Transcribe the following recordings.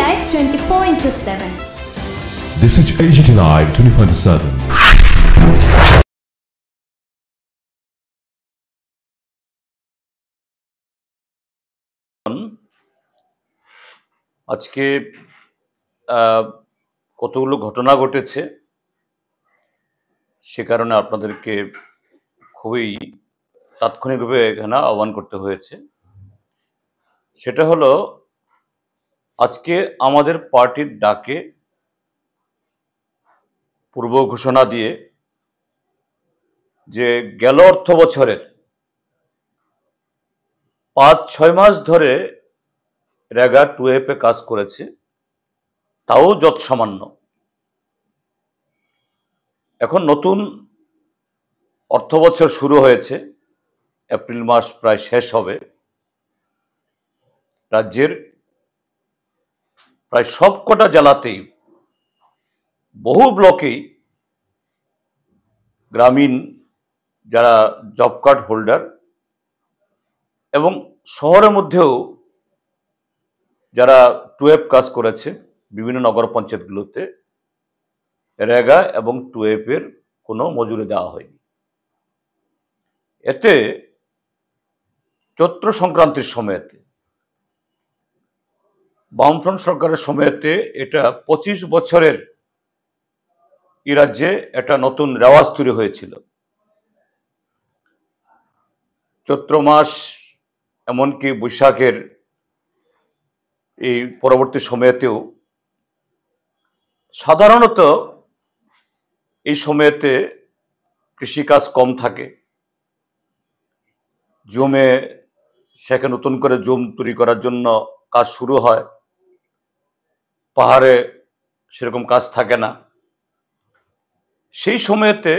Live 24/7. This is AGT Live 24/7. আজকে কতগুলো ঘটনা ঘটেছে, সে কারণে আপনাদেরকে খুবই তাৎক্ষণিকভাবে এখানে আহ্বান করতে হয়েছে। সেটা হলো, আজকে আমাদের পার্টির ডাকে পূর্ব ঘোষণা দিয়ে যে গেল অর্থ বছরের 5-6 মাস ধরে রেগা 2F এ কাজ করেছে, তাও যত সামান্য। এখন নতুন অর্থ বছর শুরু হয়েছে, এপ্রিল মাস প্রায় শেষ হবে। রাজ্যের প্রায় সবকটা জেলাতেই, বহু ব্লকেই গ্রামীণ যারা জব কার্ড হোল্ডার এবং শহরের মধ্যেও যারা 2F কাজ করেছে বিভিন্ন নগর পঞ্চায়েতগুলোতে, রেগা এবং 2F এর কোনো মজুরি দেওয়া হয়নি। এতে চৈত্র সংক্রান্তির সময়তে, বামফ্রন্ট সরকারের সময়তে, এটা 25 বছরের এই রাজ্যে একটা নতুন রেওয়াজ তৈরি হয়েছিল। চৈত্র মাস এমনকি বৈশাখের এই পরবর্তী সময়েতেও সাধারণত এই সময়েতে কৃষিকাজ কম থাকে, জমে সেখানে নতুন করে জমি তৈরি করার জন্য কাজ শুরু হয়, পাহাড়ে সেরকম কাজ থাকে না। সেই সময়েতে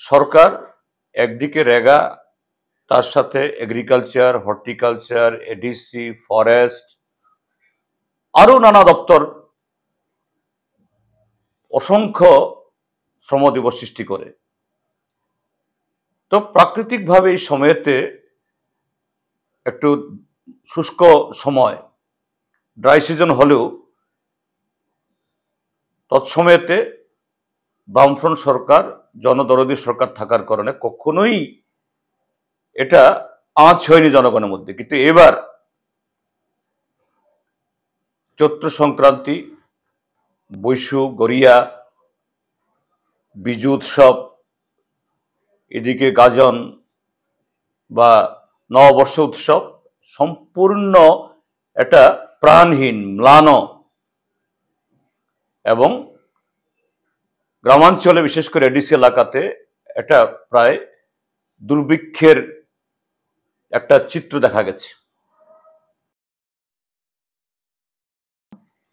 সরকার একদিকে রেগা, তার সাথে এগ্রিকালচার, হর্টিকালচার, এডিসি, ফরেস্ট, আরো নানা দপ্তর অসংখ্য শ্রম দিবস সৃষ্টি করে। তো প্রাকৃতিকভাবে এই সময়েতে একটু শুষ্ক সময়, ড্রাই সিজন হলেও তৎসময়েতে বামফ্রন্ট সরকার, জনদরদী সরকার থাকার কারণে কখনোই এটা আঁচ হয়নি জনগণের মধ্যে। কিন্তু এবার চৈত্র সংক্রান্তি, বৈশু, গড়িয়া, বিজু উৎসব, এদিকে গাজন বা নববর্ষ উৎসব, সম্পূর্ণ এটা প্রাণহীন, ম্লান এবং গ্রামাঞ্চলে বিশেষ করে এডিসি এলাকাতে এটা প্রায় দুর্ভিক্ষের একটা চিত্র দেখা গেছে।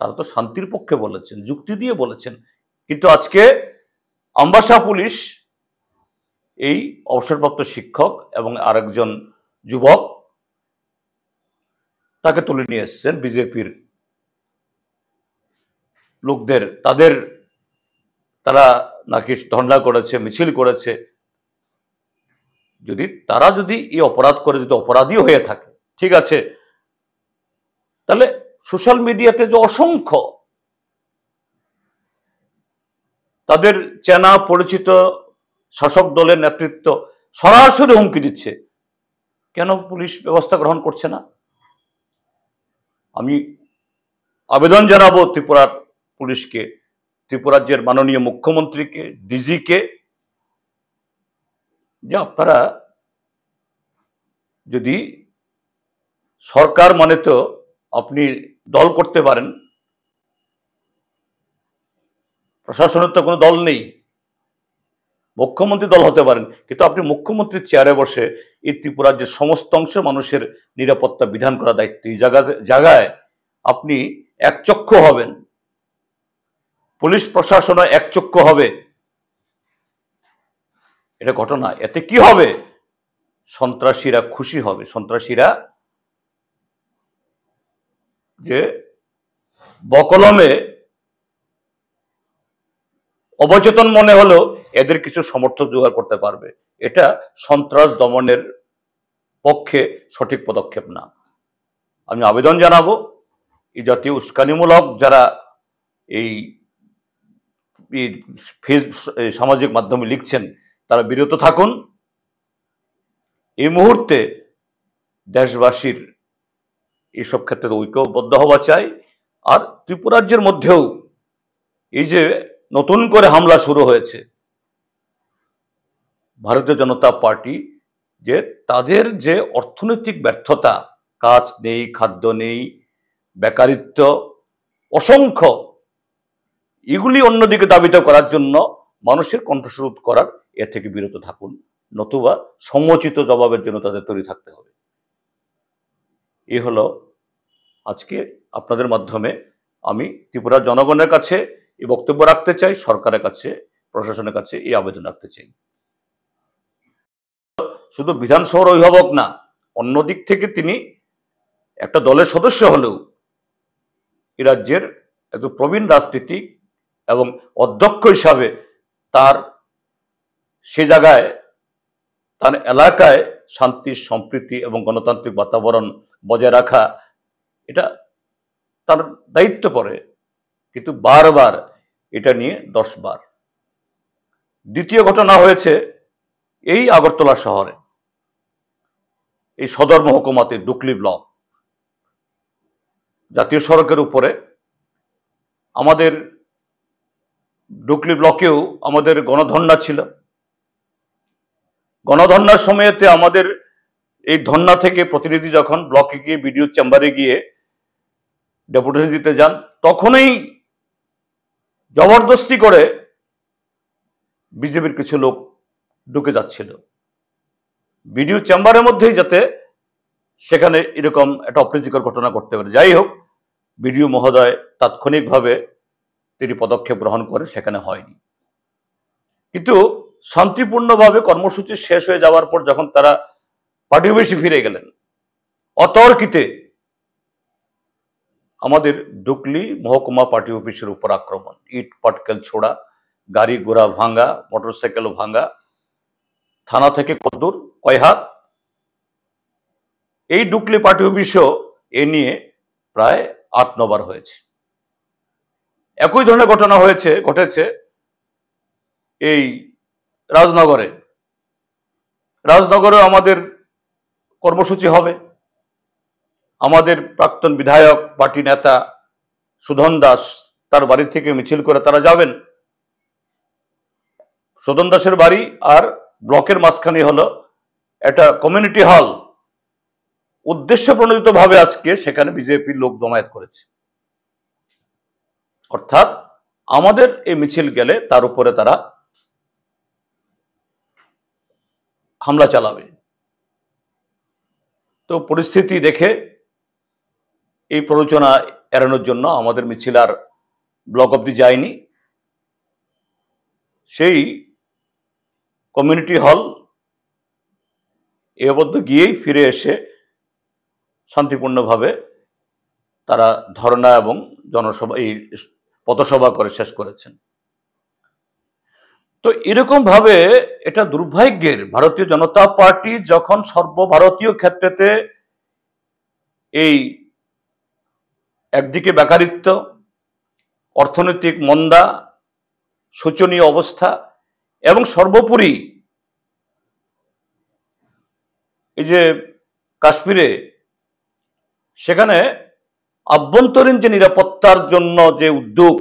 তারা তো শান্তির পক্ষে বলেছেন, যুক্তি দিয়ে বলেছেন, কিন্তু আজকে আমবাসা পুলিশ এই অবসরপ্রাপ্ত শিক্ষক এবং আরেকজন যুবক তাকে তুলে নিয়ে এসছেন বিজেপির লোকদের। তারা নাকি ধর্ণা করেছে, মিছিল করেছে। তারা যদি এই অপরাধ করে, যদি অপরাধী হয়ে থাকে, ঠিক আছে, তাহলে সোশ্যাল মিডিয়াতে যে অসংখ্য তাদের চেনা পরিচিত শাসক দলের নেতৃত্ব সরাসরি হুমকি দিচ্ছে, কেন পুলিশ ব্যবস্থা গ্রহণ করছে না? আমি আবেদন জানাবো ত্রিপুরার পুলিশকে, ত্রিপুরাজ্যের মাননীয় মুখ্যমন্ত্রীকে, ডিজিকে, যে আপনারা যদি সরকার মানে তো আপনি দল করতে পারেন, প্রশাসনের তো কোনো দল নেই, মুখ্যমন্ত্রী দল হতে পারেন, কিন্তু আপনি মুখ্যমন্ত্রীর চেয়ারে বসে এই ত্রিপুরাজ্যের সমস্ত অংশের মানুষের নিরাপত্তা বিধান করা দায়িত্ব। এই জায়গায় আপনি একচক্ষু হবেন, পুলিশ প্রশাসন একচক্ষু হবে, এটা ঘটনা। এতে কি হবে? সন্ত্রাসীরা খুশি হবে। সন্ত্রাসীরা যে বকলমে অবচেতন মনে হলো এদের কিছু সমর্থক জোগাড় করতে পারবে, এটা সন্ত্রাস দমনের পক্ষে সঠিক পদক্ষেপ না। আমি আবেদন জানাবো এই জাতীয় উস্কানিমূলক যারা এই সামাজিক মাধ্যমে লিখছেন তারা বিরত থাকুন। এই মুহূর্তে দেশবাসীর এইসব ক্ষেত্রে ঐক্যবদ্ধ হওয়া চাই। আর ত্রিপুরাজ্যের মধ্যেও এই যে নতুন করে হামলা শুরু হয়েছে ভারতীয় জনতা পার্টি, যে তাদের যে অর্থনৈতিক ব্যর্থতা, কাজ নেই, খাদ্য নেই, বেকারিত্ব অসংখ্য, এগুলি অন্যদিকে দাবিত করার জন্য মানুষের কণ্ঠস্বরূপ করার এর থেকে বিরত থাকুন, নতুবা সমুচিত জবাবের জন্য তাদের তৈরি থাকতে হবে। এই হলো আজকে আপনাদের মাধ্যমে আমি ত্রিপুরার জনগণের কাছে এই বক্তব্য রাখতে চাই, সরকারের কাছে, প্রশাসনের কাছে এই আবেদন রাখতে চাই। শুধু বিধানসভার অভিভাবক না, অন্য দিক থেকে তিনি একটা দলের সদস্য হলেও এই রাজ্যের একজন প্রবীণ রাজনীতিক এবং অধ্যক্ষ হিসাবে তার সে জায়গায় তার এলাকায় শান্তি, সম্প্রীতি এবং গণতান্ত্রিক বাতাবরণ বজায় রাখা, এটা তার দায়িত্ব পড়ে। কিন্তু বারবার এটা নিয়ে 10 বার। দ্বিতীয় ঘটনা হয়েছে এই আগরতলা শহরে, এই সদর মহকুমাতে ডুকলি ব্লক, জাতীয় সড়কের উপরে আমাদের ডুকলি ব্লকেও আমাদের গণধর্ণা ছিল। গণধর্ণার সময়তে আমাদের এই ধর্ণা থেকে প্রতিনিধি যখন ব্লকে গিয়ে বিডিও চেম্বারে গিয়ে ডেপুটেশন দিতে যান, তখনই জবরদস্তি করে বিজেপির কিছু লোক ঢুকে যাচ্ছিল বিডিও চেম্বারের মধ্যেই, যাতে সেখানে এরকম একটা অপ্রীতিকর ঘটনা ঘটতে পারে। যাই হোক, বিডিও মহোদয় তাৎক্ষণিকভাবে তিনি পদক্ষেপ গ্রহণ করে, সেখানে হয়নি। কিন্তু শান্তিপূর্ণভাবে কর্মসূচি শেষ হয়ে যাওয়ার পর যখন তারা পার্টি অফিসে ফিরে গেলেন, অতর্কিতে আমাদের ডুকলি মহকুমা পার্টি অফিসের উপর আক্রমণ, ইট পাটকেল ছোড়া, গাড়ি ঘোড়া ভাঙ্গা, মোটরসাইকেল ভাঙ্গা, থানা থেকে কতদূর, কয় হাত। এই ডুকলি পার্টি অফিসও এ নিয়ে প্রায় 8-9 বার হয়েছে। একই ধরনের ঘটনা ঘটেছে এই রাজনগরে আমাদের কর্মসূচি হবে। আমাদের প্রাক্তন বিধায়ক পার্টি নেতা সুধন দাস, তার বাড়ি থেকে মিছিল করে তারা যাবেন। সুধন দাসের বাড়ি আর ব্লকের মাঝখানে হলো একটা কমিউনিটি হল, উদ্দেশ্য প্রণোদিতভাবে আজকে সেখানে বিজেপির লোক জমায়েত করেছে। অর্থাৎ আমাদের এই মিছিল গেলে তার উপরে তারা হামলা চালাবে। তো পরিস্থিতি দেখে এই প্ররোচনা এড়ানোর জন্য আমাদের মিছিল আর ব্লক অবধি যায়নি, সেই কমিউনিটি হল এ অবধি গিয়েই ফিরে এসে শান্তিপূর্ণভাবে তারা ধর্ণা এবং জনসভা, এই পথসভা করে শেষ করেছেন। তো এরকম ভাবে এটা দুর্ভাগ্যের, ভারতীয় জনতা পার্টি যখন সর্বভারতীয় ক্ষেত্রেতে এই একদিকে বেকারিত্ব, অর্থনৈতিক মন্দা, শোচনীয় অবস্থা এবং সর্বোপরি এই যে কাশ্মীরে সেখানে আভ্যন্তরীণ যে নিরাপত্তার জন্য যে উদ্যোগ,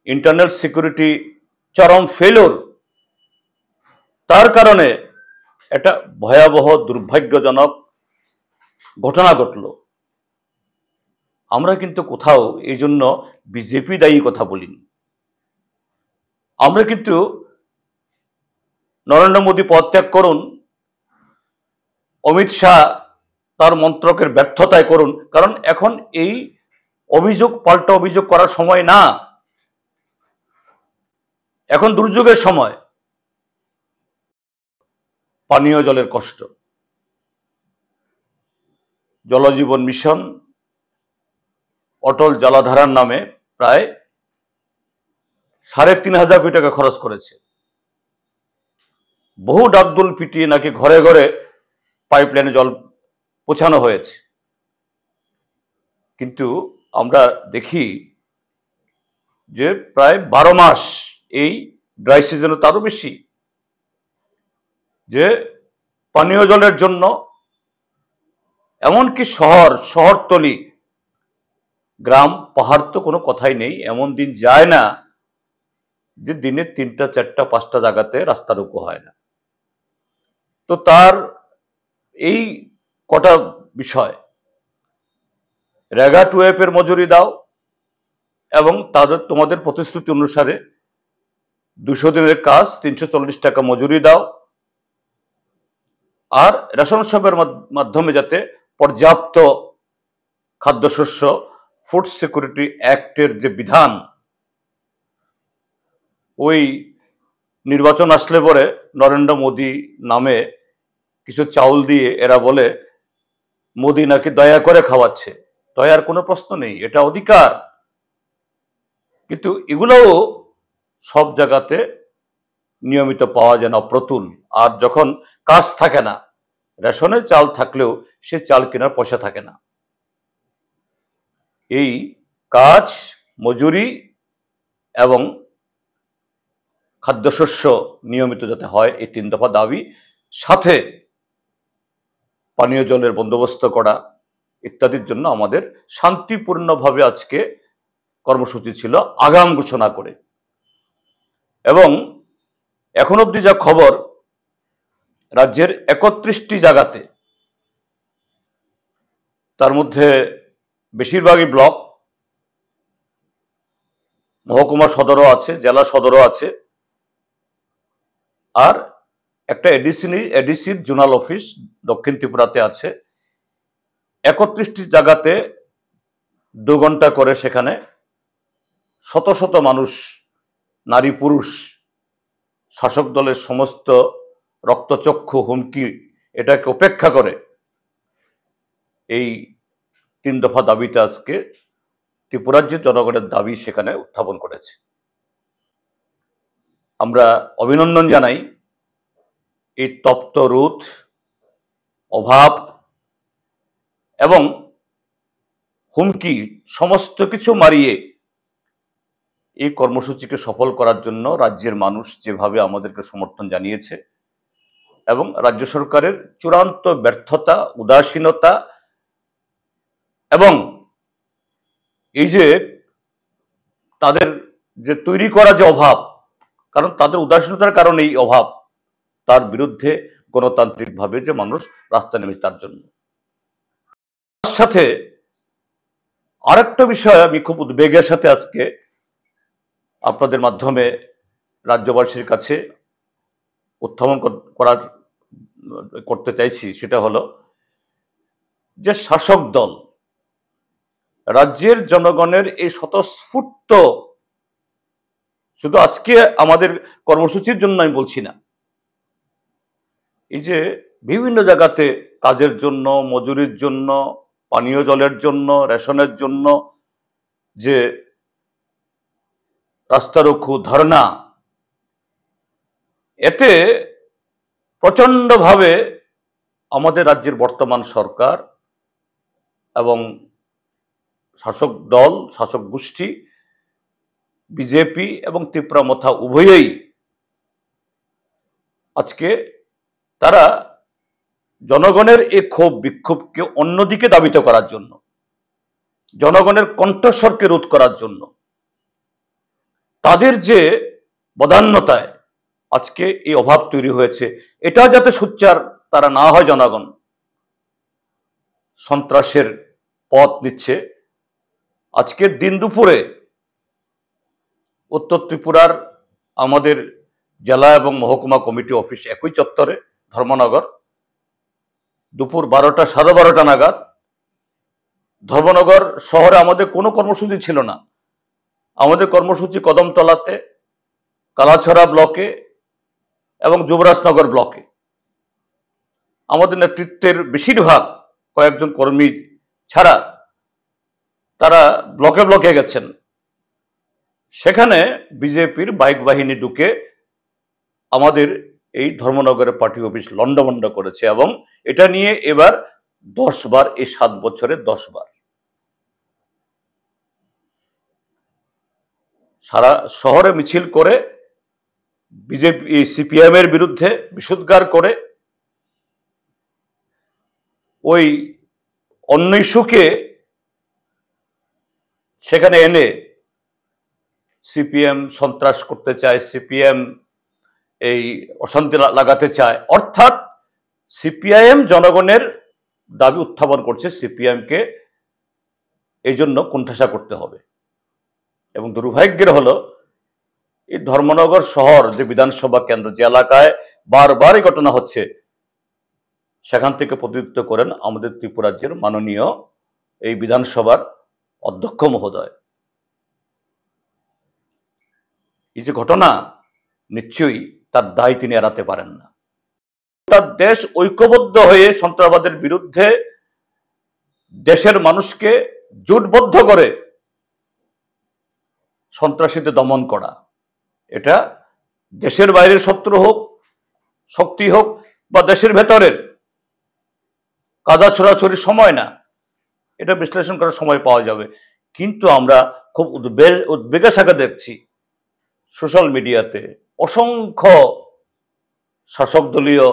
ইন্টারনাল সিকিউরিটি চরম ফেলোর, তার কারণে একটা ভয়াবহ দুর্ভাগ্যজনক ঘটনা ঘটল। আমরা কিন্তু কোথাও এই জন্য বিজেপি দায়ী কথা বলিনি। আমরা কিন্তু নরেন্দ্র মোদী পদত্যাগ করুন, অমিত শাহ তার মন্ত্রকের ব্যর্থতায় করুন, কারণ এখন এই অভিযোগ পাল্টা অভিযোগ করার সময় না, এখন দুর্যোগের সময়। পানীয় জলের কষ্ট, জলজীবন মিশন, অটল জলাধারার নামে প্রায় 3,500 কোটি টাকা খরচ করেছে। বহু ডাকদুল পিটিয়ে নাকি ঘরে ঘরে পাইপলাইনে জল পৌঁছানো হয়েছে। কিন্তু আমরা দেখি যে প্রায় 12 মাস এই ড্রাই সিজনে তারও বেশি যে পানীয় জলের জন্য এমনকি শহরতলি, গ্রাম, পাহাড় তো কোনো কথাই নেই, এমন দিন যায় না যে দিনে 3টা 4টা 5টা জায়গাতে রাস্তা রোকো হয় না। তো তার এই কটা বিষয়, রেগা 2F এর মজুরি দাও এবং তোমাদের প্রতিশ্রুতি অনুসারে 200 দিনের কাজ 340 টাকা মজুরি দাও, আর রেশন শপের মাধ্যমে যাতে পর্যাপ্ত খাদ্যশস্য, ফুড সিকিউরিটি অ্যাক্টের যে বিধান, ওই নির্বাচন আসলে পরে নরেন্দ্র মোদী নামে কিছু চাউল দিয়ে এরা বলে মোদী নাকি দয়া করে খাওয়াচ্ছে। দয়ার কোনো প্রশ্ন নেই, এটা অধিকার। কিন্তু এগুলোও সব জায়গাতে নিয়মিত পাওয়া যায় না, অপ্রতুল। আর যখন কাজ থাকে না, রেশনে চাল থাকলেও সে চাল কেনার পয়সা থাকে না। এই কাজ, মজুরি এবং খাদ্যশস্য নিয়মিত যাতে হয়, এই 3 দফা দাবি, সাথে পানীয় জলের বন্দোবস্ত করা ইত্যাদির জন্য আমাদের শান্তিপূর্ণভাবে আজকে কর্মসূচি ছিল, আগাম ঘোষণা করে। এবং এখন অবধি যা খবর, রাজ্যের 31টি জায়গাতে, তার মধ্যে বেশিরভাগই ব্লক, মহকুমা সদরও আছে, জেলা সদরও আছে, আর একটা এডিসির জোনাল অফিস দক্ষিণ ত্রিপুরাতে আছে। 31টি জায়গাতে 2 ঘন্টা করে সেখানে শত শত মানুষ, নারী পুরুষ, শাসক দলের সমস্ত রক্তচক্ষু হুমকি এটাকে উপেক্ষা করে এই 3 দফা দাবিতে আজকে ত্রিপুরাজ্যের জনগণের দাবি সেখানে উত্থাপন করেছে। আমরা অভিনন্দন জানাই এই তপ্ত রোদ, অভাব এবং হুমকি সমস্ত কিছু মারিয়ে এই কর্মসূচিকে সফল করার জন্য রাজ্যের মানুষ যেভাবে আমাদেরকে সমর্থন জানিয়েছে, এবং রাজ্য সরকারের চূড়ান্ত ব্যর্থতা, উদাসীনতা এবং এই যে তাদের যে তৈরি করা যে অভাব, কারণ তাদের উদাসীনতার কারণে এই অভাব, তার বিরুদ্ধে গণতান্ত্রিকভাবে যে মানুষ রাস্তায় নেমেছে তার জন্য। তার সাথে আরেকটা বিষয় আমি খুব উদ্বেগের সাথে আজকে আপনাদের মাধ্যমে রাজ্যবাসীর কাছে উত্থাপন করতে চাইছি, সেটা হলো যে শাসক দল রাজ্যের জনগণের এই স্বতঃস্ফূর্ত, শুধু আজকে আমাদের কর্মসূচির জন্য আমি বলছি না, এই যে বিভিন্ন জায়গাতে কাজের জন্য, মজুরির জন্য, পানীয় জলের জন্য, রেশনের জন্য যে রাস্তা রোকো, ধর্ণা, এতে প্রচন্ডভাবে আমাদের রাজ্যের বর্তমান সরকার এবং শাসক দল, শাসক গোষ্ঠী, বিজেপি এবং ত্রিপুরা মথা উভয়েই আজকে তারা জনগণের এই ক্ষোভ বিক্ষোভকে অন্যদিকে দাবিত করার জন্য, জনগণের কণ্ঠস্বরকে রোধ করার জন্য, তাদের যে বদান্যতায় আজকে এই অভাব তৈরি হয়েছে, এটা যাতে সোচ্চার তারা না হয়, জনগণ সন্ত্রাসের পথ নিচ্ছে। আজকের দিন দুপুরে উত্তর ত্রিপুরার আমাদের জেলা এবং মহকুমা কমিটি অফিস একই চত্বরে, ধর্মনগর, দুপুর 12টা 12:30 নাগাদ, ধর্মনগর শহরে আমাদের কোনো কর্মসূচি ছিল না। আমাদের কর্মসূচি কদমতলাতে, কালাছড়া ব্লকে এবং যুবরাজনগর ব্লকে। আমাদের নেতৃত্বের বেশিরভাগ কয়েকজন কর্মী ছাড়া তারা ব্লকে ব্লকে গেছেন। সেখানে বিজেপির বাইক বাহিনী ঢুকে আমাদের এই ধর্মনগরের পার্টি অফিস লন্ডভন্ড করেছে, এবং এটা নিয়ে এবার 10 বার, এই 7 বছরে 10 বার। সারা শহরে মিছিল করে বিজেপি সিপিএম এর বিরুদ্ধে বিষোদ্গার করে ওই অন্য ইস্যুকে সেখানে এনে সিপিএম সন্ত্রাস করতে চায়, সিপিএম এই অশান্তি লাগাতে চায়। অর্থাৎ সিপিআইএম জনগণের দাবি উত্থাপন করছে, সিপিএমকে এই জন্য কোণঠাসা করতে হবে। এবং দুর্ভাগ্যের হলো এই ধর্মনগর শহর যে বিধানসভা কেন্দ্র, যে এলাকায় বারবার এই ঘটনা হচ্ছে, সেখান থেকে প্রতিনিধিত্ব করেন আমাদের ত্রিপুরাজ্যের মাননীয় এই বিধানসভার অধ্যক্ষ মহোদয়। এই যে ঘটনা, নিশ্চয়ই তার দায় তিনি এড়াতে পারেন না। তার দেশ ঐক্যবদ্ধ হয়ে সন্ত্রাসবাদের বিরুদ্ধে দেশের মানুষকে জোটবদ্ধ করে সন্ত্রাসীদের দমন করা, এটা দেশের বাইরের শত্রু হোক, শক্তি হোক, বা দেশের ভেতরের, কাদা ছোড়াছড়ির সময় না, এটা বিশ্লেষণ করার সময় পাওয়া যাবে। কিন্তু আমরা খুব উদ্বেগের সাথে দেখছি সোশ্যাল মিডিয়াতে অসংখ্য শাসক দলীয়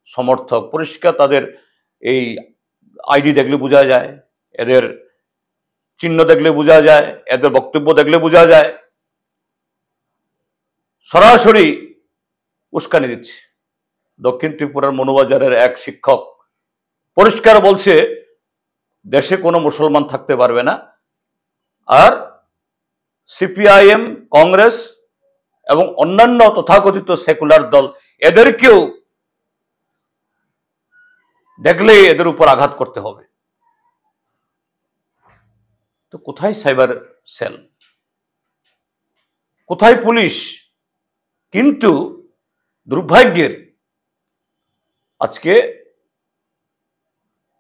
সমর্থক, পরিষ্কার তাদের এই আইডি দেখলে বোঝা যায়, এদের চিহ্ন দেখলে বোঝা যায়, এদের বক্তব্য দেখলে বোঝা যায়, সরাসরি উস্কানি দিচ্ছে। দক্ষিণ ত্রিপুরার মনোবাজারের এক শিক্ষক পরিষ্কার বলছে দেশে কোনো মুসলমান থাকতে পারবে না, আর সিপিআইএম, কংগ্রেস এবং অন্যান্য তথাকথিত সেকুলার দল, এদেরকেও দেখলেই এদের উপর আঘাত করতে হবে। তো কোথায় সাইবার সেল, কোথায় পুলিশ? কিন্তু দুর্ভাগ্যের আজকে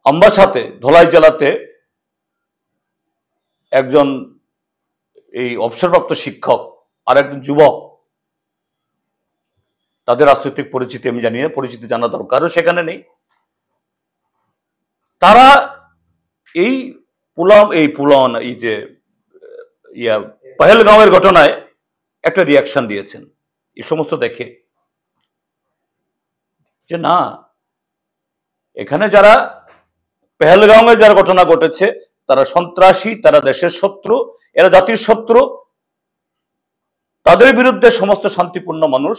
আমবাসাতে, ধলাই জেলাতে একজন এই অবসরপ্রাপ্ত শিক্ষক আর একজন যুবক, তাদের রাজনৈতিক পরিচিতি আমি জানি না, পরিচিতি জানা দরকারও সেখানে নেই, তারা এই এই যে পহেলগাঁওয়ের ঘটনায় একটা রিয়াকশন দিয়েছেন এই সমস্ত দেখে, যে না, এখানে যারা পহেলগাঁওয়ে যারা ঘটনা ঘটেছে তারা সন্ত্রাসী, তারা দেশের শত্রু, এরা জাতির শত্রু, তাদের বিরুদ্ধে সমস্ত শান্তিপূর্ণ মানুষ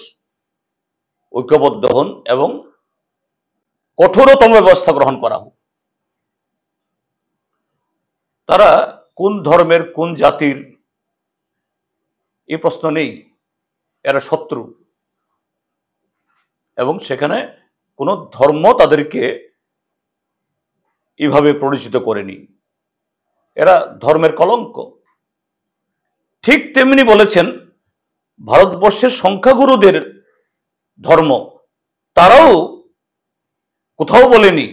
ঐক্যবদ্ধ হন এবং কঠোরতম ব্যবস্থা গ্রহণ করা হোক। তারা কোন ধর্মের, কোন জাতির, এই প্রশ্ন নেই, এরা শত্রু, এবং সেখানে কোনো ধর্ম তাদেরকে এইভাবে পরিচিত করেনি, এরা ধর্মের কলঙ্ক। ঠিক তেমনি বলেছেন ভারতবর্ষের সংখ্যাগুরুদের ধর্ম, তারাও কোথাও বলেনি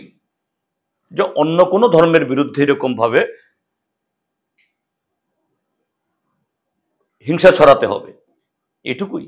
যে অন্য কোনো ধর্মের বিরুদ্ধে এরকম ভাবে হিংসা ছড়াতে হবে, এটুকুই।